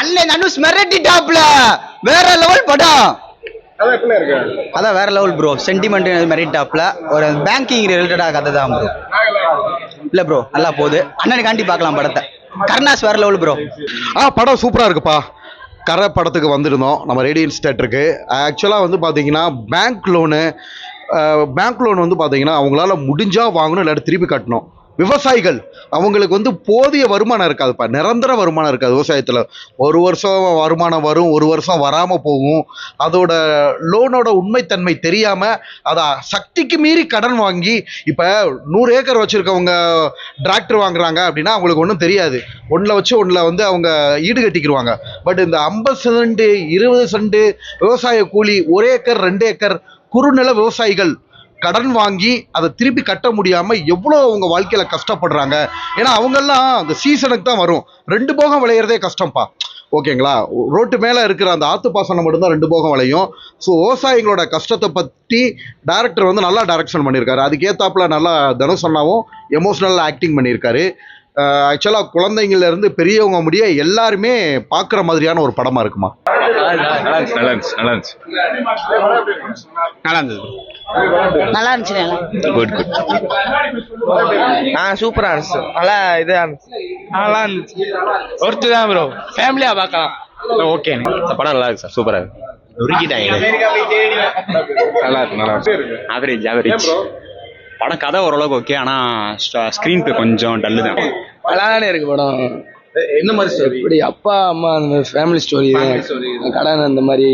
அண்ணன் தனுஷ் மிரட்டிட்டாப்ல, வேற லெவல் படம். அதான் வேற லெவல் ப்ரோ. சென்டிமெண்ட் மிரட்டிட்டாப்ல. ஒரு பேங்கிங் ரிலேட்டடா கதை தான் ப்ரோ. இல்ல ப்ரோ நல்லா போகுது. அண்ணனுக்காண்டி பார்க்கலாம் படத்தை. கருணாஸ் வேற லெவல் ப்ரோ. படம் சூப்பரா இருக்குப்பா. கரை படத்துக்கு வந்திருந்தோம் நம்ம ரேடியன்ஸ் தேட்டருக்கு. ஆக்சுவலாக வந்து பார்த்தீங்கன்னா பேங்க் லோன் வந்து பார்த்தீங்கன்னா அவங்களால முடிஞ்சா வாங்கணும், இல்லாட்டி திருப்பி கட்டணும். விவசாயிகள் அவங்களுக்கு வந்து போதிய வருமானம் இருக்காதுப்பா, நிரந்தர வருமானம் இருக்காது விவசாயத்தில். ஒரு வருஷம் வருமானம் வரும், ஒரு வருஷம் வராமல் போகும். அதோட லோனோட உண்மைத்தன்மை தெரியாமல் அதை சக்திக்கு மீறி கடன் வாங்கி, இப்போ 100 ஏக்கர் வச்சுருக்கவங்க டிராக்டர் வாங்குறாங்க அப்படின்னா அவங்களுக்கு ஒன்றும் தெரியாது. ஒன்றில் வந்து அவங்க ஈடு கட்டிக்கிடுவாங்க. பட் இந்த 50 சென்ட் 20 சென்ட் விவசாய கூலி, 1 ஏக்கர் 2 ஏக்கர் குறுநில விவசாயிகள் கடன் வாங்கி அதை திருப்பி கட்ட முடியாம எவ்வளோ அவங்க வாழ்க்கையில கஷ்டப்படுறாங்க. ஏன்னா அவங்கெல்லாம் அந்த சீசனுக்கு தான் வரும். 2 போகம் விளையிறதே கஷ்டம்ப்பா. ஓகேங்களா? ரோட்டு மேலே இருக்கிற அந்த ஆத்து பாசனம் மட்டும்தான் 2 போகம் விளையும். ஸோ விவசாயிகளோட கஷ்டத்தை பற்றி டைரக்டர் வந்து நல்லா டைரக்ஷன் பண்ணியிருக்காரு. அதுக்கேற்றாப்புல நல்லா தனுஷ் அண்ணாவும் எமோஷ்னல் ஆக்டிங் பண்ணியிருக்காரு. ஆக்சுவலாக குழந்தைங்கள்ல இருந்து பெரியவங்க முடிய எல்லாருமே பார்க்குற மாதிரியான ஒரு படமா இருக்குமா. நல்லா இருந்துச்சு. சூப்பரா இருந்துச்சு. நல்லா இதா இருந்துச்சு. நல்லா இருந்துச்சு. ஒருத்து தான் ப்ரோ. ஃபேமிலியா பார்க்கலாம். ஓகே. படம் நல்லா இருக்கு சார். சூப்பரா இருக்கு. நல்லா இருக்கு. ஆவரேஜ். படம் கதை ஓரளவுக்கு ஓகே. ஆனா ஸ்கிரீன் பிளே கொஞ்சம் டல்லு தான். நல்லாதானே இருக்கு படம். என்ன மாதிரி ஸ்டோரி? இப்படி அப்பா அம்மா அந்த ஃபேமிலி ஸ்டோரி, கடன் அந்த மாதிரி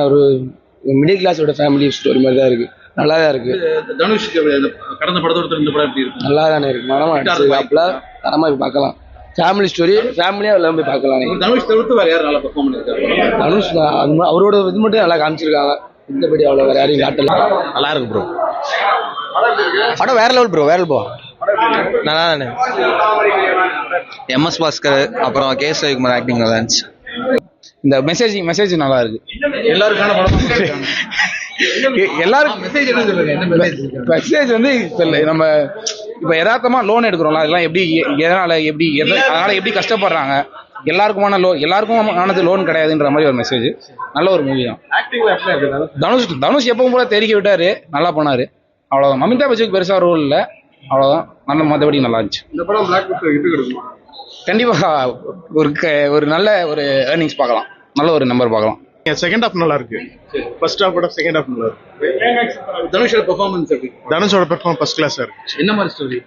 ஒரு மிடில் கிளாஸோட ஃபேமிலி ஸ்டோரி மாதிரி தான் இருக்கு. நல்லா தான் இருக்கு. தனுஷ் கடந்த படத்தோட இந்த படம் எப்படி இருக்கு? நல்லா தானே இருக்கு. மனமா அடிச்சிருக்காப்ல. தரமா போய் பார்க்கலாம். ஃபேமிலி ஸ்டோரி, ஃபேமிலியா எல்லாம் போய் பார்க்கலாம். தனுஷ் தவிர்த்து வேற யாரும் நல்லா பெர்ஃபார்ம் பண்ணிருக்காங்க? தனுஷ் அவரோட இது மட்டும் நல்லா காமிச்சிருக்காங்க. மத்தபடி அவ்வளோ வேற யாரையும் காட்டல. நல்லா இருக்கு ப்ரோ. படம் வேற லெவல் ப்ரோ. வேற ப்ரோ. நல்லா தானே. MS பாஸ்கர் அப்புறம் கேஎஸ் ரவிக்குமார் ஆக்டிங் நல்லா இருந்துச்சு. இந்த மெசேஜ் நல்லா இருக்கு. எல்லாருக்கான படம் எல்லாரும் மெசேஜ் வந்து நம்ம இப்ப யதார்த்தமா லோன் எடுக்கிறோம்ல, அதெல்லாம் எப்படி, அதனால எப்படி கஷ்டப்படுறாங்க, எல்லாருக்கும் ஆனது லோன் கிடையாதுன்ற மாதிரி ஒரு மெசேஜ். நல்ல ஒரு மூவி தான். தனுஷ் எப்பவும் போல தெரிவிக்க விட்டாரு, நல்லா பண்ணாரு. அவ்வளவுதான். மமிதா பச்சனுக்கு பெருசா ரோல் இல்லை, அவ்வளவுதான். நல்ல மற்றபடி நல்லா இருந்துச்சு. இந்த படம் பிளாக் பஸ்டர் எப்படி கிடைக்குமா? கண்டிப்பா ஒரு நல்ல ஒரு ஏர்னிங்ஸ் பார்க்கலாம். நல்ல ஒரு நம்பர் பார்க்கலாம். செகண்ட் ஹாஃப் நல்லா இருக்கு. ஃபர்ஸ்ட் ஹாஃப் விட செகண்ட் ஹாஃப் நல்லா இருக்கு. தனுஷோட பெர்ஃபார்மன்ஸ் எப்படி? தனுஷோட பெர்ஃபார்மன்ஸ் ஃபர்ஸ்ட் கிளாஸா இருக்கு. என்ன மாதிரி ஸ்டோரி?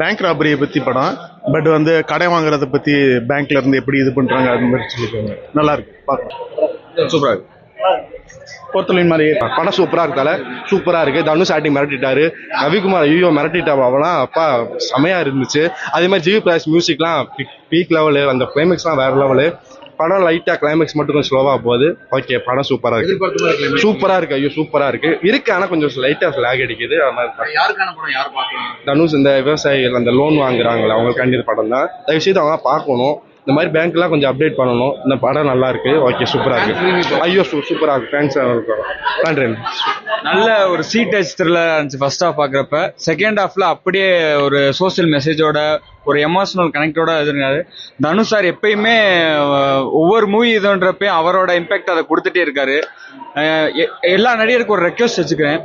பேங்க் ராபரியை பத்தி படம். பட் வந்து கடை வாங்குறத பத்தி பேங்க்ல இருந்து எப்படி இது பண்றாங்க அது மாதிரி சொல்லிருக்காங்க. நல்லா இருக்கு, பார்க்கலாம். சூப்பரா இருக்கு. பொறுத்தலின் மாதிரி படம் சூப்பரா இருக்கால. சூப்பரா இருக்கு. தனுஷ் ஆக்டிங் மிரட்டிட்டாரு. ரவிக்குமார் ஐயோ மிரட்டிட்டா அவலாம் அப்பா செமையா இருந்துச்சு. அதே மாதிரி ஜிவி பிரகாஷ் மியூசிக்லாம் பீக் லெவலு. அந்த கிளைமேக்ஸ்லாம் வேற லெவலு. படம் லைட்டா கிளைமேக்ஸ் மட்டும் கொஞ்சம் ஸ்லோவா போகுது. ஓகே, படம் சூப்பரா இருக்கு. சூப்பரா இருக்கு. ஐயோ சூப்பரா இருக்கு. ஆனா கொஞ்சம் லைட்டா லாக் அடிக்குது. யாருக்கான படம் யார் பார்க்கலாம்? தனுஷ் இந்த விவசாயிகள் அந்த லோன் வாங்குறாங்களா அவங்களுக்கு கண்டிப்பா படம் தான். தயவு செய்து அவங்க பார்க்கணும். இந்த மாதிரி பேங்க்லாம் கொஞ்சம் அப்டேட் பண்ணணும். இந்த படம் நல்லா இருக்கு. ஓகே, சூப்பரா இருக்கு. ஐயோ சூப்பரா இருக்கு. தேங்க்ஸ். நன்றி. நல்ல ஒரு டச் த்ரில்லர் இருந்துச்சு ஃபர்ஸ்ட் ஹாஃப் பார்க்குறப்ப. செகண்ட் ஹாஃப்ல அப்படியே ஒரு சோசியல் மெசேஜோட ஒரு எமோஷனல் கனெக்டோட இருக்காரு. தனுஷ் சார் எப்பயுமே ஒவ்வொரு மூவி இதுன்றப்ப அவரோட இம்பாக்ட் அதை கொடுத்துட்டே இருக்காரு. எல்லா நடிகருக்கும் ஒரு ரெக்வஸ்ட் வச்சுக்கிறேன்.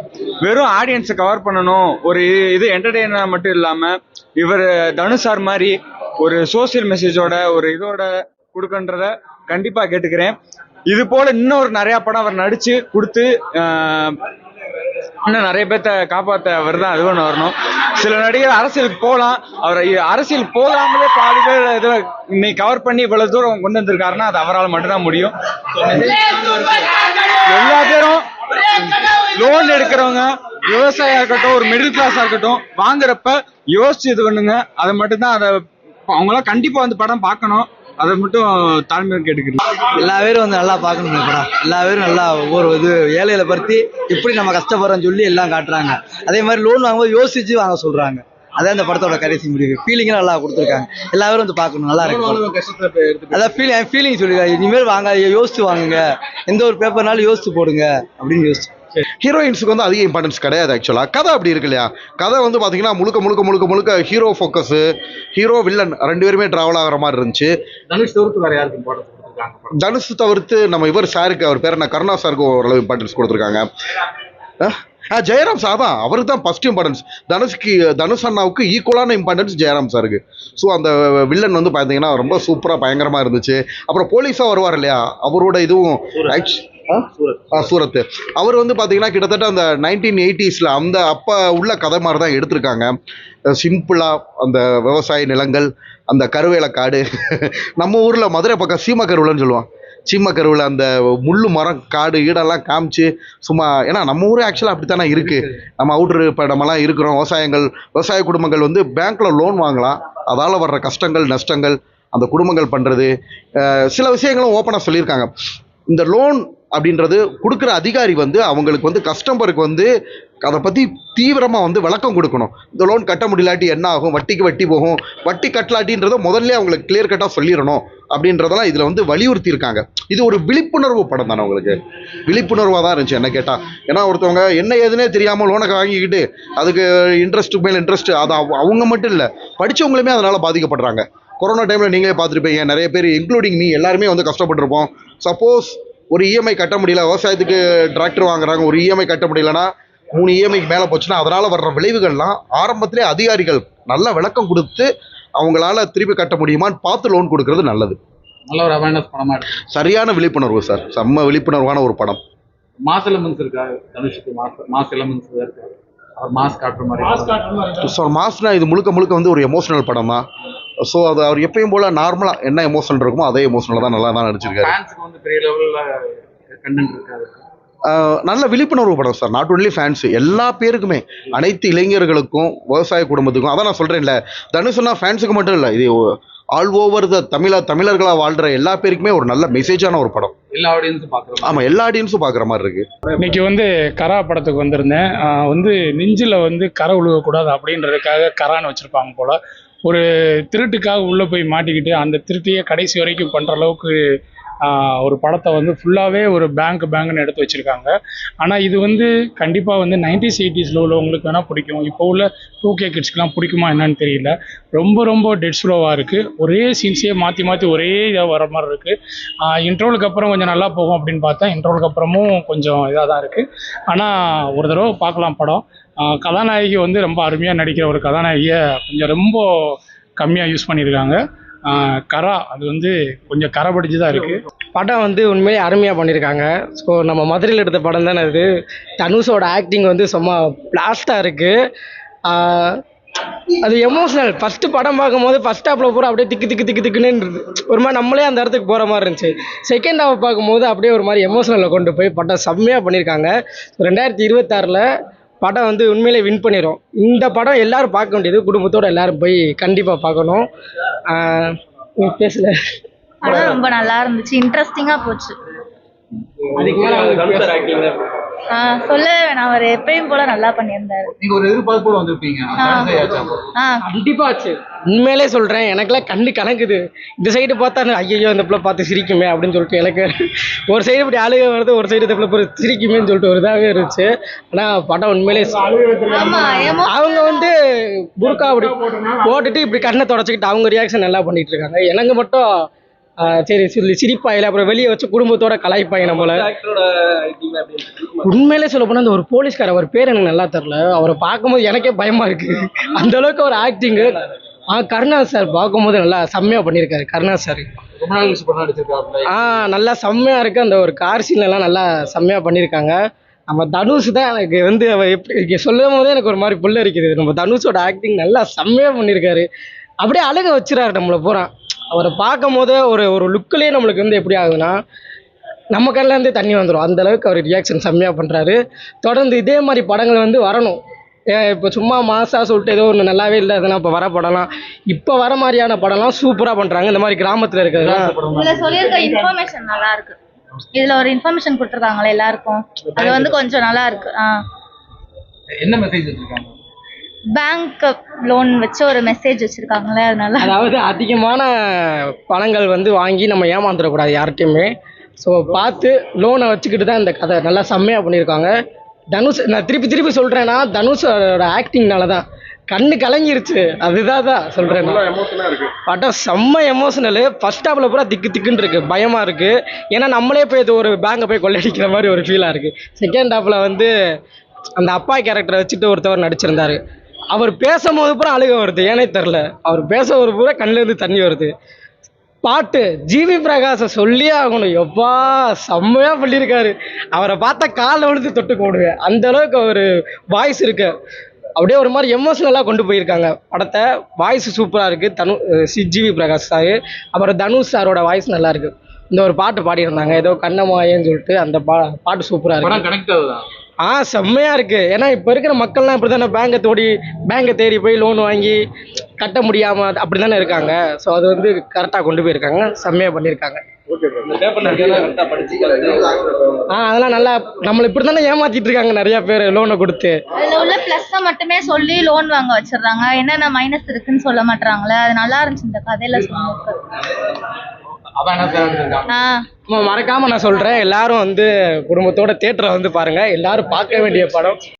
வெறும் ஆடியன்ஸை கவர் பண்ணணும், ஒரு இது என்டர்டெயினர் மட்டும் இல்லாம இவர் தனுஷ் சார் மாதிரி ஒரு சோசியல் மெசேஜோட ஒரு இதோட கொடுக்கன்றத கண்டிப்பா கேட்டுக்கிறேன். இது போல இன்னும் நிறைய படம் அவர் நடிச்சு கொடுத்து இன்னும் நிறைய பேர்த்த காப்பாற்ற அவர் தான் அது ஒன்று வரணும். சில நடிகர் அரசியலுக்கு போகலாம், அவர் அரசியல் போகாமலே பாதி பேர் இதை இன்னைக்கு கவர் பண்ணி இவ்வளவு தூரம் கொண்டு வந்திருக்காருன்னா அது அவரால் மட்டும்தான் முடியும். எல்லா பேரும் லோன் எடுக்கிறவங்க, விவசாயியா இருக்கட்டும், ஒரு மிடில் கிளாஸா இருக்கட்டும், வாங்குறப்ப யோசிச்சு இது பண்ணுங்க. அதை மட்டும்தான் அதை அவங்களாம் கண்டிப்பா வந்து படம் பார்க்கணும். அதை மட்டும் தாழ்மையை கேட்டுக்கிறேன். எல்லா பேரும் வந்து நல்லா பார்க்கணும் படம். எல்லா பேரும் நல்லா ஒவ்வொரு இது ஏழைகளை பற்றி எப்படி நம்ம கஷ்டப்படுறோம்னு சொல்லி எல்லாம் காட்டுறாங்க. அதே மாதிரி லோன் வாங்கும்போது யோசிச்சு வாங்க சொல்றாங்க. அதான் இந்த படத்தோட கடைசி முடிவு. ஃபீலிங்கும் நல்லா கொடுத்துருக்காங்க. எல்லா பேரும் வந்து பார்க்கணும். நல்லா இருக்கு. அதான் ஃபீலிங் சொல்லிருக்காங்க. இனிமேல் வாங்க, யோசிச்சு வாங்குங்க, எந்த ஒரு பேப்பர்னாலும் யோசிச்சு போடுங்க அப்படின்னு யோசிச்சு. ஹீரோயின்ஸுக்கு வந்து அதிக இம்பார்ட்டன்ஸ் கிடையாது. ஆக்சுவலாக கதை அப்படி இருக்கு இல்லையா. கதை வந்து பார்த்தீங்கன்னா முழுக்க ஹீரோ ஃபோக்கஸு, ஹீரோ வில்லன் 2 பேருமே ட்ராவல் ஆகிற மாதிரி இருந்துச்சு. தனுஷ் தவிர்த்து வேற யாருக்கு இம்பார்ட்டன்ஸ்? கொடுத்துருக்காங்க படம்? தனுஷ் தவிர்த்து நம்ம இவர் சாருக்கு, அவர் பேர் என்ன, கருணா சாருக்கு ஓரளவு இம்பார்ட்டன்ஸ் கொடுத்துருக்காங்க. ஜெயராம் சார் தான், அவருக்கு தான் ஃபர்ஸ்ட் இம்பார்ட்டன்ஸ். தனுஷ் அண்ணாவுக்கு ஈக்குவலான இம்பார்ட்டன்ஸ் ஜெயராம் சாருக்கு. ஸோ அந்த வில்லன் வந்து பார்த்தீங்கன்னா ரொம்ப சூப்பராக பயங்கரமாக இருந்துச்சு. அப்புறம் போலீஸாக வருவார் இல்லையா, அவரோட இதுவும் சூரத், அவர் வந்து பார்த்தீங்கன்னா கிட்டத்தட்ட அந்த 1980s அந்த அப்போ உள்ள கதை மாதிரி தான் எடுத்திருக்காங்க. சிம்பிளாக அந்த விவசாய நிலங்கள், அந்த கருவேல காடு, நம்ம ஊரில் மதுரை பக்கம் சீமக்கருவிலன்னு சொல்லுவான், சீமக்கருவில் அந்த முள்ளு மரம் காடு ஈடெல்லாம் காமிச்சு சும்மா, ஏன்னா நம்ம ஊரே ஆக்சுவலாக அப்படி தானே இருக்குது. நம்ம அவுட்ரு இப்போ நம்மலாம் இருக்கிறோம், விவசாய குடும்பங்கள் வந்து பேங்க்கில் லோன் வாங்கலாம், அதால் வர்ற கஷ்டங்கள் நஷ்டங்கள் அந்த குடும்பங்கள் பண்ணுறது, சில விஷயங்களும் ஓப்பனாக சொல்லியிருக்காங்க. இந்த லோன் அப்படின்றது கொடுக்குற அதிகாரி வந்து அவங்களுக்கு வந்து கஸ்டமருக்கு வந்து அதை பற்றி தீவிரமாக வந்து விளக்கம் கொடுக்கணும். இந்த லோன் கட்ட முடியலாட்டி என்ன ஆகும், வட்டிக்கு வட்டி போகும், வட்டி கட்டலாட்டின்றதை முதல்ல அவங்களுக்கு கிளியர் கட்டாக சொல்லிடணும் அப்படின்றதெல்லாம் இதில் வந்து வலியுறுத்தியிருக்காங்க. இது ஒரு விழிப்புணர்வு படம் தானே, உங்களுக்கு விழிப்புணர்வாக தான் இருந்துச்சு என்ன கேட்டால். ஏன்னா ஒருத்தவங்க என்ன ஏதுனே தெரியாமல் லோனை வாங்கிக்கிட்டு அதுக்கு இன்ட்ரெஸ்ட்டு மேல் இன்ட்ரெஸ்ட்டு, அது அவங்க மட்டும் இல்லை, படித்தவங்களுமே அதனால் பாதிக்கப்படுறாங்க. கொரோனா டைமில் நீங்களே பார்த்துருப்பீங்க, நிறைய பேர் இன்க்ளூடிங் மீ எல்லாருமே வந்து கஷ்டப்பட்டுருப்போம். சப்போஸ் ஒரு இஎம்ஐ கட்ட முடியல, விவசாயத்துக்கு டிராக்டர் வாங்குறாங்க, ஒரு இஎம்ஐ கட்ட முடியலன்னா 3 இஎம்ஐக்கு மேலே போச்சுன்னா அதனால் வர்ற விளைவுகள்லாம் ஆரம்பத்திலே அதிகாரிகள் நல்ல விளக்கம் கொடுத்து அவங்களால திருப்பி கட்ட முடியுமான்னு பார்த்து லோன் கொடுக்கறது நல்லது. நல்ல ஒரு அவேர்னஸ் படமா இருக்கு. சரியான விழிப்புணர்வு சார், செம்ம விழிப்புணர்வான ஒரு படம். மாஸ் எலமெண்ட்ஸ் இருக்கா தனுஷுக்கு? மாஸ் எலமெண்ட்ஸ் இருக்கு, அவர் மாஸ் காட்டுற மாதிரி. ஸோ மாஸ்னா இது முழுக்க வந்து ஒரு எமோஷனல் படம் தான். ஸோ அது அவர் எப்பயும் போல் நார்மலாக என்ன எமோஷனல் இருக்குமோ அதே எமோஷனலாக தான் நல்லா தான் நடிச்சிருக்காரு. ஃபேன்ஸுக்கு வந்து பெரிய லெவலில் கண்டென்ட் இருக்காது. நல்ல விழிப்புணர்வு படம் சார். நாட் ஒன்லி ஃபேன்ஸு, எல்லா பேருக்குமே, அனைத்து இளைஞர்களுக்கும், விவசாய குடும்பத்துக்கும். அதான் நான் சொல்கிறேன்ல, தனுஷுனா ஃபேன்ஸுக்கு மட்டும் இல்லை, இது ஆல் ஓவர் த தமிழர்களாக வாழ்கிற எல்லா பேருக்குமே ஒரு நல்ல மெசேஜான ஒரு படம். எல்லா ஆடியன்ஸும் பார்க்குறோம். ஆமாம், எல்லா ஆடியன்ஸும் பார்க்குற மாதிரி இருக்கு. இன்னைக்கு வந்து கரா படத்துக்கு வந்திருந்தேன். வந்து நெஞ்சில் வந்து கரை உழுவக்கூடாது அப்படின்றதுக்காக கரான்னு வச்சுருப்பாங்க போல். ஒரு திருட்டுக்காக உள்ளே போய் மாட்டிக்கிட்டு அந்த திருட்டையே கடைசி வரைக்கும் பண்ணுற அளவுக்கு ஒரு படத்தை வந்து ஃபுல்லாகவே ஒரு பேங்க்னு எடுத்து வச்சுருக்காங்க. ஆனால் இது வந்து கண்டிப்பாக வந்து 90s 80s உள்ளவங்களுக்கு வேணால் பிடிக்கும். இப்போ உள்ள 2K கிட்ஸ்க்கெலாம் பிடிக்குமா என்னன்னு தெரியல. ரொம்ப டெட் ஸ்லோவாக இருக்குது. ஒரே சீன்ஸையே மாற்றி ஒரே இதாக வர மாதிரி இருக்குது. இன்ட்ரோலுக்கு அப்புறம் கொஞ்சம் நல்லா போகும் அப்படின்னு பார்த்தா இன்ட்ரோலுக்கு அப்புறமும் கொஞ்சம் இதாக தான் இருக்குது. ஆனால் ஒரு தடவை பார்க்கலாம் படம். கதாநாயகி வந்து ரொம்ப அருமையாக நடிக்கிற ஒரு கதாநாயகியை கொஞ்சம் ரொம்ப கம்மியாக யூஸ் பண்ணியிருக்காங்க. கரா அது வந்து கொஞ்சம் கரை படிச்சு தான் இருக்குது. படம் வந்து உண்மையிலே அருமையாக பண்ணியிருக்காங்க. ஸோ நம்ம மதுரையில் எடுத்த படம் தானே இது. தனுஷோட ஆக்டிங் வந்து சும்மா பிளாஸ்டாக இருக்குது. அது எமோஷ்னல். ஃபஸ்ட்டு படம் பார்க்கும்போது ஃபஸ்ட் ஹாஃபில் பூரா அப்படியே திக்குன்னு ஒரு மாதிரி நம்மளே அந்த இடத்துக்கு போகிற மாதிரி இருந்துச்சு. செகண்ட் ஹாஃப் பார்க்கும்போது அப்படியே ஒரு மாதிரி எமோஷ்னலில் கொண்டு போய் படம் செம்மையாக பண்ணியிருக்காங்க. 2026 படம் வந்து உண்மையிலே வின் பண்ணிடும். இந்த படம் எல்லாரும் பார்க்க வேண்டியது, குடும்பத்தோடு எல்லாரும் போய் கண்டிப்பாக பார்க்கணும். பேசல, படம் ரொம்ப நல்லா இருந்துச்சு, இன்ட்ரெஸ்டிங்காக போச்சு. சொல்லவே வேணாம், அவர் எப்பயும் போல நல்லா பண்ணியிருந்தாரு. நீங்க ஒரு எதிர்பார்ப்போட வந்திருப்பீங்க. கண்டிப்பா ஆச்சு. உண்மையிலே சொல்றேன், எனக்குலாம் கண்ணு கணக்குது. இந்த சைடு பார்த்தா ஐயோ இந்த பிள்ளை பார்த்து சிரிக்குமே அப்படின்னு சொல்லிட்டு எனக்கு ஒரு சைடு இப்படி அழுக வருது, ஒரு சைடு இந்த பிள்ளை சிரிக்குமேன்னு சொல்லிட்டு ஒரு இதாகவே இருந்துச்சு. ஆனா படம் உண்மையிலே அவங்க வந்து புர்கா அப்படி போட்டுட்டு இப்படி கண்ணை தொடச்சிக்கிட்டு அவங்க ரியாக்ஷன் நல்லா பண்ணிட்டு இருக்காங்க. எனக்கு மட்டும் சரி சொல்லி சிரிப்பாயில, அப்புறம் வெளியே வச்சு குடும்பத்தோட கலாய்ப்பாங்க போல. உண்மையிலே சொல்ல போனால் அந்த ஒரு போலீஸ்கார, அவர் பேர் எனக்கு நல்லா தெரில, அவரை பார்க்கும்போது எனக்கே பயமா இருக்கு. அந்த அளவுக்கு ஒரு ஆக்டிங்கு. கருணா சார் பார்க்கும்போது நல்லா செம்மையாக பண்ணியிருக்காரு. கருணா சார் நல்லா செம்மையாக இருக்குது. அந்த ஒரு கார் சீன்லாம் நல்லா செம்மையாக பண்ணியிருக்காங்க. நம்ம தனுஷ் தான் எனக்கு வந்து எப்படி சொல்லும் போதே எனக்கு ஒரு மாதிரி புல்ல இருக்குது. நம்ம தனுஷோட ஆக்டிங் நல்லா செம்மையாக பண்ணியிருக்காரு. அப்படியே அழக வச்சுறாரு நம்மளை பூரா. அவரை பார்க்கும் போதே ஒரு லுக்கிலே நம்மளுக்கு வந்து எப்படி ஆகுதுன்னா நம்ம கண்ணிலேருந்தே தண்ணி வந்துடும். அந்த அளவுக்கு அவர் ரியாக்ஷன் செம்மையாக பண்ணுறாரு. தொடர்ந்து இதே மாதிரி படங்கள் வந்து வரணும். இப்போ சும்மா மாசா சொல்லிட்டு ஏதோ ஒன்று நல்லாவே இல்லை அதெல்லாம் இப்போ வர படம்லாம், இப்போ வர மாதிரியான படம்லாம் சூப்பராக பண்ணுறாங்க. இந்த மாதிரி கிராமத்தில் இருக்கிறது இதில் சொல்லியிருக்க இன்ஃபர்மேஷன் நல்லா இருக்கு. இதில் ஒரு இன்ஃபர்மேஷன் கொடுத்துருக்காங்களே எல்லாருக்கும், அது வந்து கொஞ்சம் நல்லா இருக்கு. என்ன மெசேஜ் வச்சிருக்காங்க? பேங்க் லோன் வச்சு ஒரு மெசேஜ் வச்சிருக்காங்களே, அதனால அதாவது அதிகமான பணங்கள் வந்து வாங்கி நம்ம ஏமாந்துடக்கூடாது யார்கிட்டையுமே. ஸோ பார்த்து லோனை வச்சுக்கிட்டு தான் இந்த கதை நல்லா செம்மையாக பண்ணியிருக்காங்க. தனுஷ், நான் திருப்பி சொல்கிறேன்னா தனுஷோட ஆக்டிங்னால தான் கண்ணு கலங்கிருச்சு. அதுதான் சொல்றேன் நான். எமோஷனா இருக்கு. படம் செம்ம எமோஷனலு. ஃபர்ஸ்ட் ஹாஃப்ல பூரா திக்கு திக்குன்னு இருக்கு, பயமா இருக்கு. ஏன்னா நம்மளே போய் இது ஒரு பேங்கை போய் கொள்ளையடிக்கிற மாதிரி ஒரு ஃபீலா இருக்கு. செகண்ட் ஹாஃப்ல வந்து அந்த அப்பா கேரக்டரை வச்சுட்டு ஒருத்தவர் நடிச்சிருந்தாரு. அவர் பேசும்போது பூரா அழுக வருது, ஏனே தெரில. அவர் பேசும்போது பூரா கண்ணுலேருந்து தண்ணி வருது. பாட்டு ஜிவி பிரகாஷை சொல்லியே ஆகணும். எப்பா செம்மையா பண்ணியிருக்காரு. அவரை பார்த்தா காலில் விழுந்து தொட்டு போடுவேன், அந்த அளவுக்கு ஒரு வாய்ஸ் இருக்கு. அப்படியே ஒரு மாதிரி எமோஷனலாக கொண்டு போயிருக்காங்க படத்தை. வாய்ஸ் சூப்பராக இருக்குது. ஜிவி பிரகாஷ் சார், அப்புறம் தனுஷ் சாரோட வாய்ஸ் நல்லா இருக்கு. இந்த ஒரு பாட்டு பாடியிருந்தாங்க ஏதோ கண்ணமாயன்னு சொல்லிட்டு, அந்த பாட்டு சூப்பராக இருக்கு. கனெக்ட் ஆகுதான். செம்மையா இருக்கு. ஏன்னா இப்போ இருக்கிற மக்கள்லாம் இப்படி தானே பேங்கை தேடி போய் லோன் வாங்கி கட்ட முடியாம அப்படி தானே இருக்காங்க. ஸோ அது வந்து கரெக்டாக கொண்டு போயிருக்காங்க, செம்மையா பண்ணியிருக்காங்க. அதெல்லாம் நல்லா நம்மளை இப்படி தானே ஏமாத்திட்டு இருக்காங்க நிறைய பேர் லோனை கொடுத்து. அதுல உள்ள பிளஸ் மட்டுமே சொல்லி லோன் வாங்க வச்சிடுறாங்க, என்னென்ன மைனஸ் இருக்குன்னு சொல்ல மாட்டாங்களே. அது நல்லா இருந்துச்சு இந்த கதையில சொன்னது. மறக்காம நான் சொல்றேன், எல்லாரும் வந்து குடும்பத்தோட தியேட்டரை வந்து பாருங்க. எல்லாரும் பார்க்க வேண்டிய படம்.